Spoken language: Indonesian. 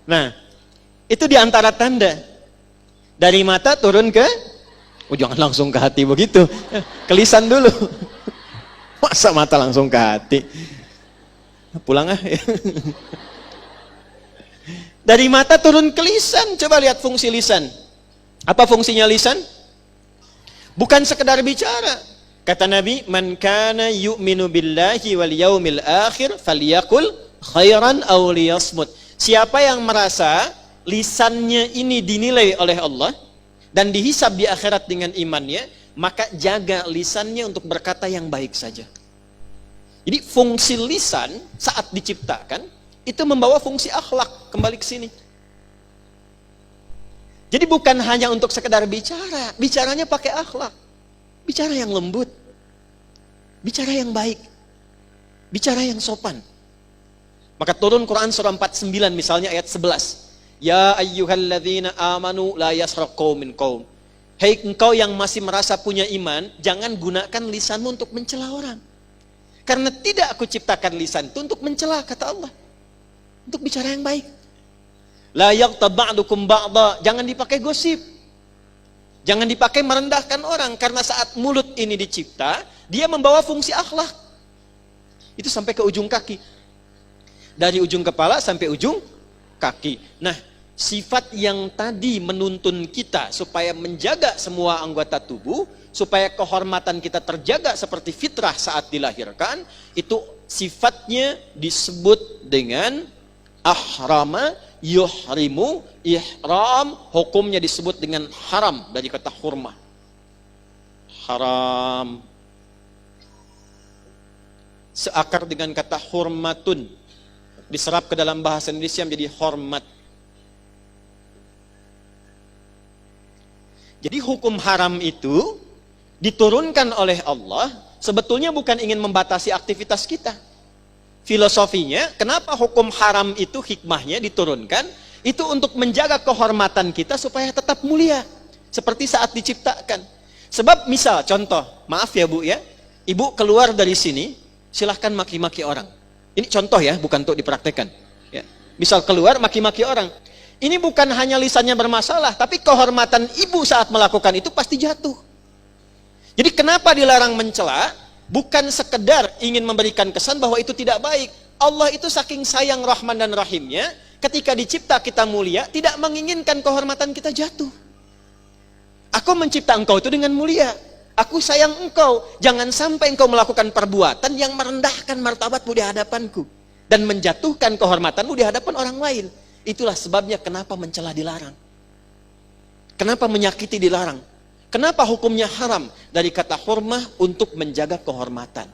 Nah, itu diantara tanda. Dari mata turun ke, jangan langsung ke hati begitu. Ke lisan dulu. Masa mata langsung ke hati? Pulang ah. Dari mata turun ke lisan. Coba lihat fungsi lisan. Apa fungsinya lisan? Bukan sekedar bicara. Kata Nabi, "Man kana yu'minu billahi wal yaumil akhir falyakul khairan aw liyasmut." Siapa yang merasa lisannya ini dinilai oleh Allah dan dihisab di akhirat dengan imannya, maka jaga lisannya untuk berkata yang baik saja. Jadi fungsi lisan saat diciptakan itu membawa fungsi akhlak kembali ke sini. Jadi bukan hanya untuk sekedar bicara, bicaranya pakai akhlak. Bicara yang lembut. Bicara yang baik. Bicara yang sopan. Maka turun Quran surah 49 misalnya ayat 11. Ya ayyuhalladzina amanu la yasraq qaumin qaum. Hei engkau yang masih merasa punya iman, jangan gunakan lisanmu untuk mencela orang. Karena tidak aku ciptakan lisan itu untuk mencela, kata Allah. Untuk bicara yang baik. La yaghtab ba'dukum ba'dha, jangan dipakai gosip. Jangan dipakai merendahkan orang, karena saat mulut ini dicipta, dia membawa fungsi akhlak. Itu sampai ke ujung kaki. Dari ujung kepala sampai ujung kaki. Nah, sifat yang tadi menuntun kita supaya menjaga semua anggota tubuh, supaya kehormatan kita terjaga seperti fitrah saat dilahirkan, itu sifatnya disebut dengan ahrama yuhrimu. Ihram hukumnya disebut dengan haram dari kata hurmah. Haram seakar dengan kata hurmatun, diserap ke dalam bahasa Indonesia menjadi hormat. Jadi hukum haram itu diturunkan oleh Allah sebetulnya bukan ingin membatasi aktivitas kita. Filosofinya, kenapa hukum haram itu hikmahnya diturunkan? Itu untuk menjaga kehormatan kita supaya tetap mulia. Seperti saat diciptakan. Sebab misal, contoh, maaf ya Bu ya, Ibu keluar dari sini, silahkan maki-maki orang. Ini contoh ya, bukan untuk dipraktekkan. Ya. Misal keluar maki-maki orang. Ini bukan hanya lisannya bermasalah, tapi kehormatan ibu saat melakukan itu pasti jatuh. Jadi kenapa dilarang mencela? Bukan sekedar ingin memberikan kesan bahwa itu tidak baik. Allah itu saking sayang Rahman dan Rahimnya, ketika dicipta kita mulia, tidak menginginkan kehormatan kita jatuh. Aku mencipta engkau itu dengan mulia. Aku sayang engkau. Jangan sampai engkau melakukan perbuatan yang merendahkan martabatmu di hadapanku. Dan menjatuhkan kehormatanmu di hadapan orang lain. Itulah sebabnya kenapa mencela dilarang. Kenapa menyakiti dilarang. Kenapa hukumnya haram? Dari kata hurmah untuk menjaga kehormatan.